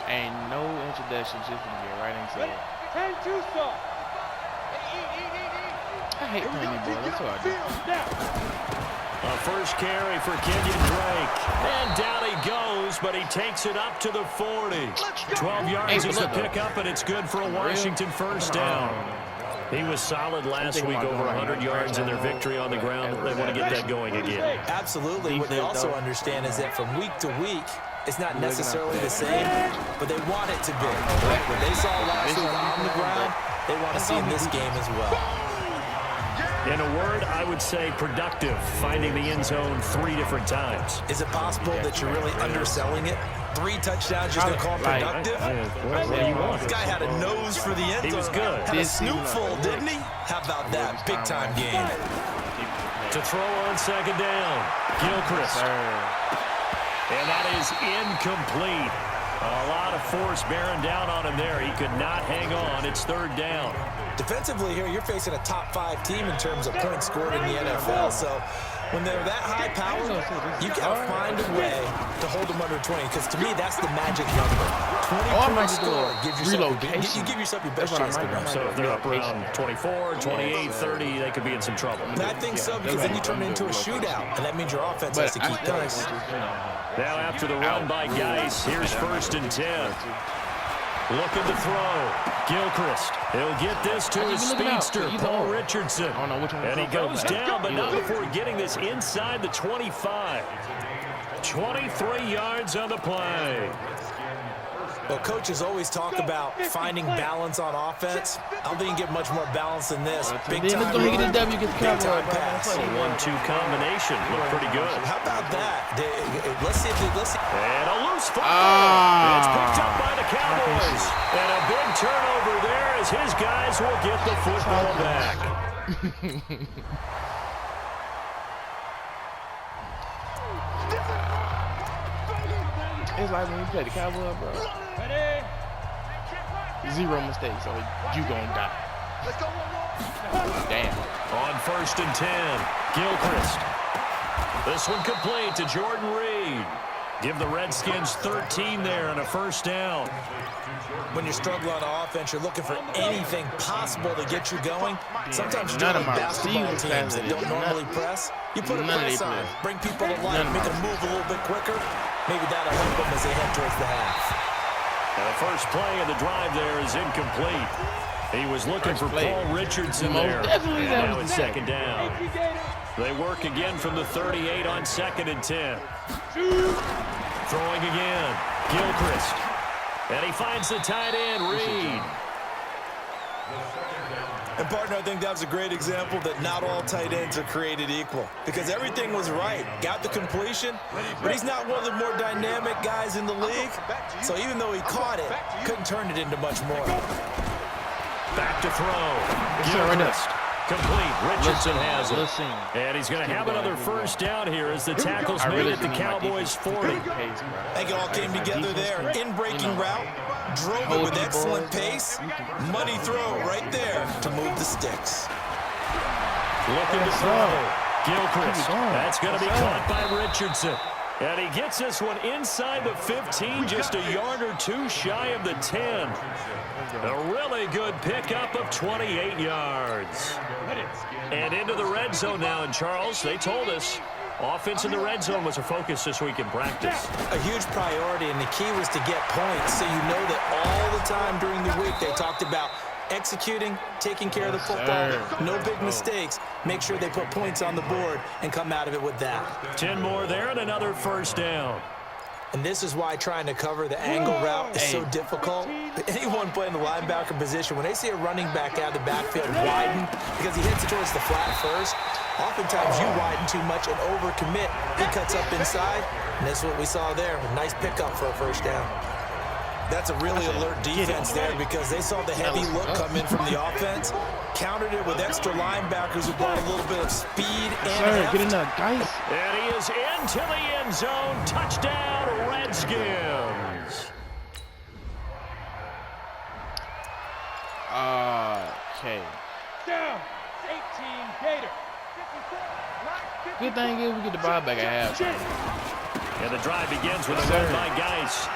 Ain't no introduction, just gonna get right into it. I hate playing these boys. That's what I do. A first carry for Kenyon Drake. And down he goes, but he takes it up to the 40. 12 yards is the pickup, and it's good for a Washington first down. He was solid last week, over 100 yards in their victory on the ground. They want to get that going again. Absolutely. What they also understand is that from week to week, it's not necessarily the same, but they want it to be. What they saw last week on the ground, they want to see in this game as well. In a word, I would say productive, finding the end zone 3 different times. Is it possible that you're really underselling it? 3 touchdowns just to call productive? What do you want? This guy had a nose for the end zone. He was good. Had a snootful, didn't he? How about that? Big-time game. To throw on second down, Gilchrist. And that is incomplete. A lot of force bearing down on him there. He could not hang on. It's third down. Defensively here, you're facing a top-5 team in terms of points scored in the NFL. So when they're that high-powered, you got to find a way to hold them under 20. Because to me, that's the magic number. 20 points scored gives yourself, you give yourself your best chance to win. So if they're up around 24, 28, 30, they could be in some trouble. And I think so, because then you turn it into a shootout, and that means your offense has to keep pace. Now after the run by Geis, here's 1st and 10. Looking to throw. Gilchrist. He'll get this to his speedster, Paul Richardson. And he goes down, but not before getting this inside the 25. 23 yards on the play. Well, coaches always talk about finding balance on offense. I don't think you can get much more balance than this. Big-time pass. A 1-2 combination. Looked pretty good. How about that? Let's see. And a loose football. It's picked up by the Cowboys. And a big turnover there as his guys will get the football back. It's like when you play the Cowboys, bro. Zero mistakes, or you gonna die. Damn. On 1st and 10, Gilchrist. This one complete to Jordan Reed. Give the Redskins 13 there and a first down. When you're struggling on offense, you're looking for anything possible to get you going. Sometimes you do like basketball teams that don't normally press. You put a press on, bring people to life, make them move a little bit quicker. Maybe that'll help them as they head towards the half. And the first play of the drive there is incomplete. He was looking for Paul Richardson there. And now it's second down. They work again from the 38 on 2nd and 10. Throwing again. Gilchrist. And he finds the tight end, Reed. And, partner, I think that was a great example that not all tight ends are created equal. Because everything was right. Got the completion, but he's not one of the more dynamic guys in the league. So even though he caught it, couldn't turn it into much more. Back to throw. Gilchrist. Complete. Richardson has it. And he's going to have another first down here as the tackle's made at the Cowboys' 40. I think it all came together there. In-breaking route. Drove it with excellent pace. Money throw right there to move the sticks. Looking to throw. Gilchrist. That's going to be caught by Richardson. And he gets this one inside the 15, just a yard or two shy of the 10. A really good pickup of 28 yards. And into the red zone now. And, Charles, they told us offense in the red zone was a focus this week in practice. A huge priority, and the key was to get points. So you know that all the time during the week they talked about executing, taking care of the football, no big mistakes. Make sure they put points on the board and come out of it with that. 10 more there and another first down. And this is why trying to cover the angle route is so difficult. Anyone playing the linebacker position, when they see a running back out of the backfield widen because he hits it towards the flat first, oftentimes you widen too much and overcommit. He cuts up inside, and that's what we saw there. A nice pickup for a first down. That's a really alert defense there because they saw the heavy look come in from the offense, countered it with extra linebackers who brought a little bit of speed and get in there, guys. And he is into the end zone. Touchdown, Redskins. Okay. Down, 18 Gator. Good thing is we get the ball back at half. And the drive begins with a run by Geis.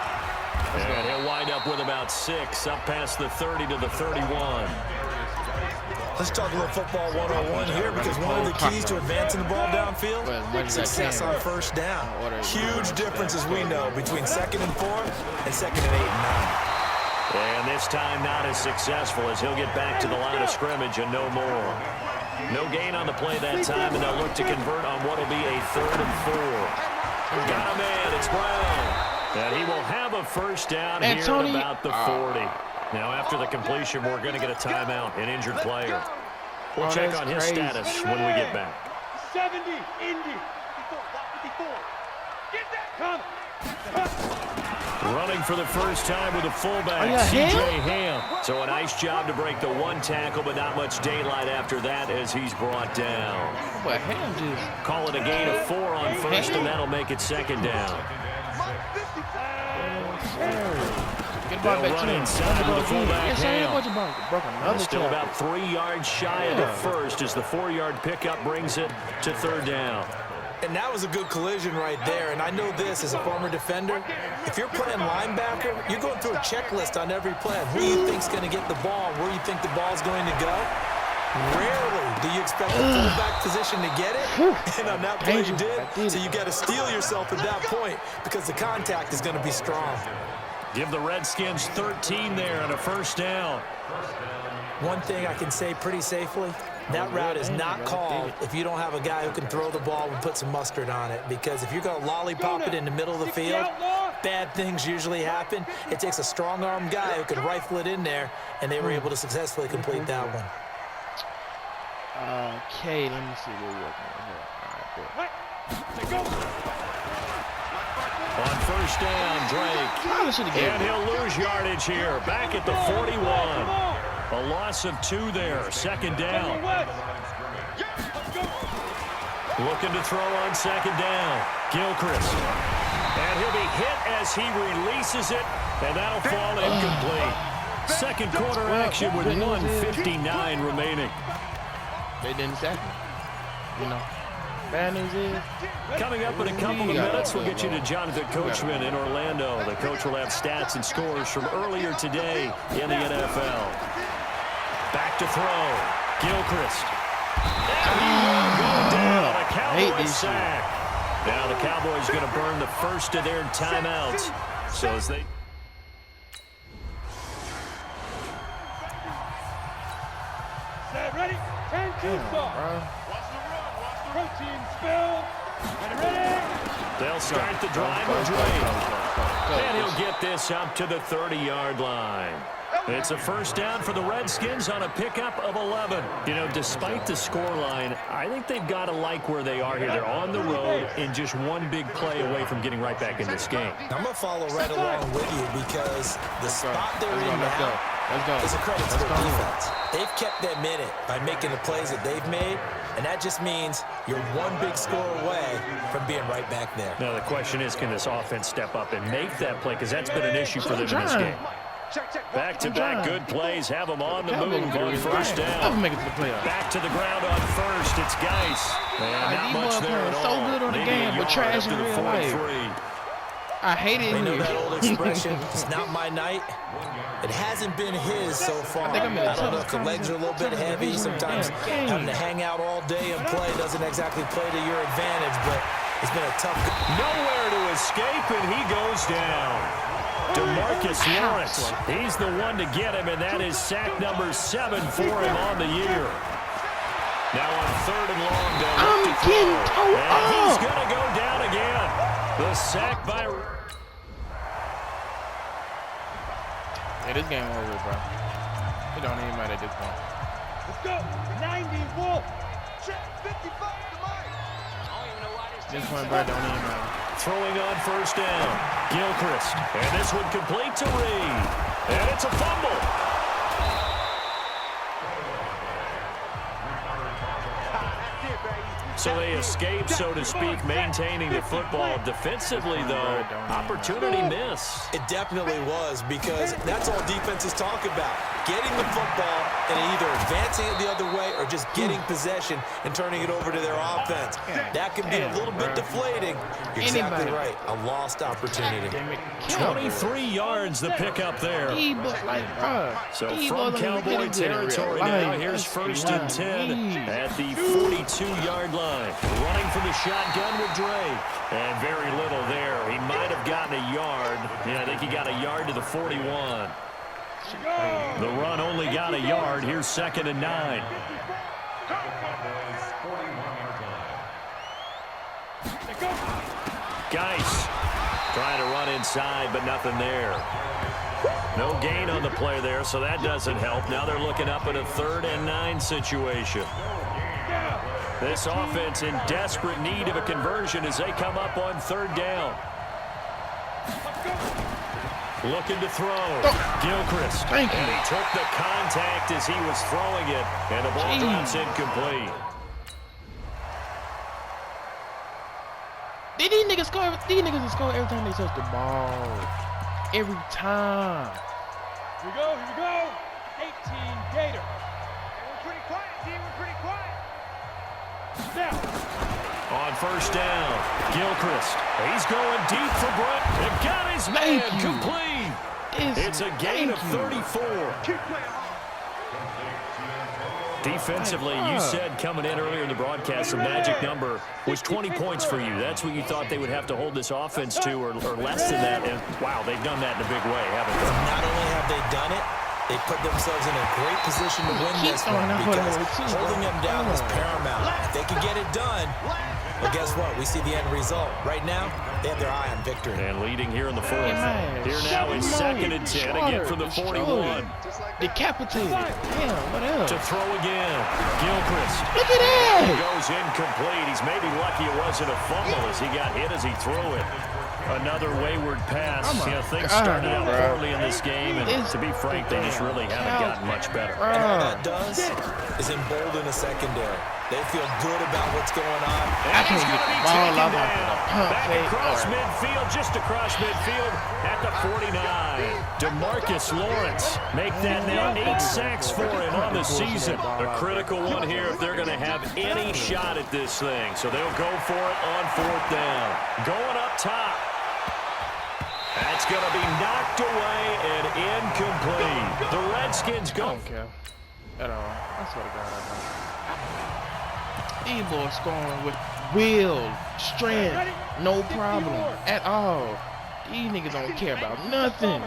And he'll wind up with about 6, up past the 30 to the 31. Let's talk a little football 101 here, because one of the keys to advancing the ball downfield, success on first down. Huge difference, as we know, between 2nd and 4 and 2nd and 8 and 9. And this time not as successful, as he'll get back to the line of scrimmage and no more. No gain on the play that time, and they'll look to convert on what will be a 3rd and 4. Got a man, it's Brown. And he will have a first down here at about the 40. Now, after the completion, we're going to get a timeout, an injured player. We'll check on his status when we get back. 70, Indy. 54. Get that coming. Running for the first time with a fullback, C.J. Ham. So a nice job to break the 1 tackle, but not much daylight after that as he's brought down. But Ham just... Call it a gain of 4 on first, and that'll make it 2nd down. They'll run inside with the fullback Ham. Still about 3 yards shy of the first as the 4-yard pickup brings it to 3rd down. And that was a good collision right there. And I know this as a former defender. If you're playing linebacker, you're going through a checklist on every play. Who you think's going to get the ball, where you think the ball's going to go. Rarely do you expect the fullback position to get it. And on that play you did. So you got to steel yourself at that point, because the contact is going to be strong. Give the Redskins 13 there on a first down. One thing I can say pretty safely, that route is not called if you don't have a guy who can throw the ball and put some mustard on it. Because if you're going to lollipop it in the middle of the field, bad things usually happen. It takes a strong-arm guy who can rifle it in there, and they were able to successfully complete that one. Okay, let me see what we're working on here. All right, On first down, Drake. And he'll lose yardage here. Back at the 41. A loss of 2 there. 2nd down. Looking to throw on 2nd down. Gilchrist. And he'll be hit as he releases it. And that'll fall incomplete. 2nd quarter action with 1:59 remaining. They didn't sack me. You know. Bad news is, coming up in a couple of minutes, we'll get you to Jonathan Coachman in Orlando. The coach will have stats and scores from earlier today in the NFL. Back to throw. Gilchrist. And he will go down. A Cowboys sack. Now the Cowboys going to burn the first of their timeouts. So as they... Set, ready? 10-2 start. Protein spill. Ready? They'll start the drive with Drake. And he'll get this up to the 30-yard line. It's a first down for the Redskins on a pickup of 11. You know, despite the scoreline, I think they've got to like where they are here. They're on the road and just one big play away from getting right back in this game. I'm going to follow right along with you, because the spot they're in now is a credit to their defense. They've kept them in it by making the plays that they've made, and that just means you're one big score away from being right back there. Now the question is, can this offense step up and make that play? Because that's been an issue for them in this game. Back-to-back good plays have them on the move on first down. Back to the ground on first. It's Geis. And not much there at all. So good on the game, but trash in real life. I hate it. You know that old expression, it's not my night. It hasn't been his so far. I don't know if the legs are a little bit heavy. Sometimes having to hang out all day and play doesn't exactly play to your advantage, but it's been a tough... Nowhere to escape, and he goes down. DeMarcus Lawrence, he's the one to get him, and that is sack number 7 for him on the year. Now on 3rd and long, they'll look to throw. And he's going to go down again. The sack by... Hey, this game over, bro. It don't even matter at this point. Let's go. 90 Wolf. Check 55 to Mike. This one, bro, don't even matter. Throwing on first down. Gilchrist. And this one complete to Reed. And it's a fumble. So they escape, so to speak, maintaining the football. Defensively, though, opportunity miss. It definitely was, because that's all defenses talk about. Getting the football and either advancing it the other way or just getting possession and turning it over to their offense. That can be a little bit deflating. You're exactly right. A lost opportunity. 23 yards the pickup there. So from Cowboy territory now, here's 1st and 10 at the 42-yard line. Running for the shotgun with Dre. And very little there. He might have gotten a yard. Yeah, I think he got a yard to the 41. The run only got a yard. Here's 2nd and 9. Geis trying to run inside, but nothing there. No gain on the play there, so that doesn't help. Now they're looking up at a 3rd and 9 situation. This offense in desperate need of a conversion as they come up on 3rd down. Looking to throw. Gilchrist. Thank you. And he took the contact as he was throwing it, and the ball drops incomplete. These niggas score every time they touch the ball. Every time. Here we go. 18 Gator. We're pretty quiet, team. We're pretty quiet. Now. On 1st down, Gilchrist. He's going deep for Brett. And got his man complete. It's a gain of 34. Defensively, you said coming in earlier in the broadcast, the magic number was 20 points for you. That's what you thought they would have to hold this offense to, or less than that. And, wow, they've done that in a big way, haven't they? Not only have they done it, they put themselves in a great position to win this one, because holding them down is paramount. If they can get it done, well, guess what? We see the end result. Right now, they have their eye on victory. And leading here in the 4th. Here now is 2nd and 10, again from the 41. Decapitated. Damn, what else? To throw again. Gilchrist. Look at that. It goes incomplete. He's maybe lucky it wasn't a fumble as he got hit as he threw it. Another wayward pass. Things started out poorly in this game, and to be frank, they just really haven't gotten much better. And all that does is embolden a secondary. They feel good about what's going on. And he's going to be taken down. Back across midfield, just across midfield at the 49. DeMarcus Lawrence make that now 8 sacks for him on the season. A critical one here if they're going to have any shot at this thing. So they'll go for it on 4th down. Going up top. That's going to be knocked away and incomplete. The Redskins go. I don't care at all. I swear to God, I don't. These boys scoring with will, strength, no problem at all. These niggas don't care about nothing.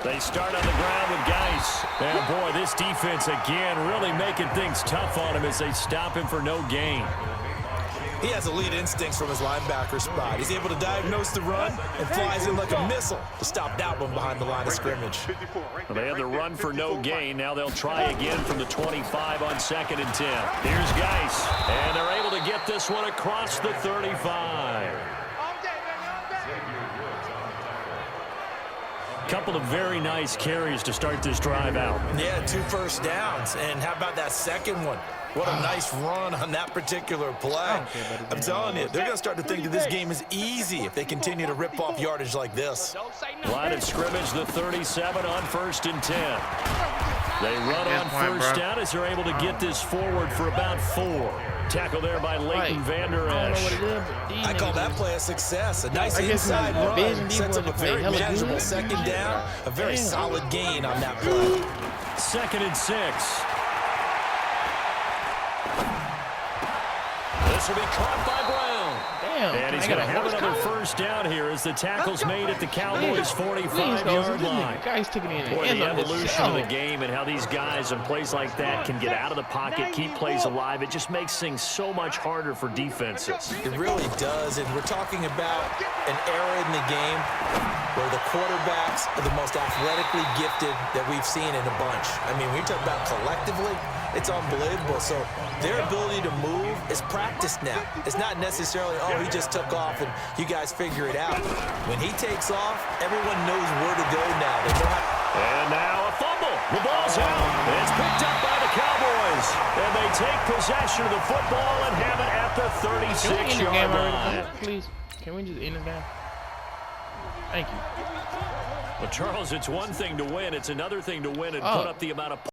They start on the ground with Geis. And boy, this defense again really making things tough on him as they stop him for no gain. He has elite instincts from his linebacker spot. He's able to diagnose the run and flies in like a missile to stop that one behind the line of scrimmage. Well, they had the run for no gain. Now they'll try again from the 25 on 2nd and 10. Here's Geis. And they're able to get this one across the 35. Couple of very nice carries to start this drive out. Yeah, 2 first downs. And how about that second one? What a nice run on that particular play. I'm telling you, they're going to start to think that this game is easy if they continue to rip off yardage like this. Line of scrimmage, the 37 on 1st and 10. They run on 1st down as they're able to get this forward for about 4. Tackle there by Leighton Vander Esch. I call that play a success. A nice inside run. Sets up a very manageable 2nd down. A very solid gain on that play. 2nd and 6. This will be caught by Brown. Damn. And he's going to have another 1st down here as the tackle's made at the Cowboys' 45-yard line. Guys taking in Boy, the evolution of the game and how these guys in plays like that can get out of the pocket, keep plays alive, it just makes things so much harder for defenses. It really does, and we're talking about an era in the game where the quarterbacks are the most athletically gifted that we've seen in a bunch. I mean, when you talk about collectively, it's unbelievable. So their ability to move is practiced now. It's not necessarily, oh, he just took off and you guys figure it out. When he takes off, everyone knows where to go now. They know how. And now a fumble. The ball's out. It's picked up by the Cowboys. And they take possession of the football and have it at the Can we end this game 36-yard already, line. please? Can we just end this game? Thank you. Well, Charles, it's one thing to win. It's another thing to win and Oh. put up the amount of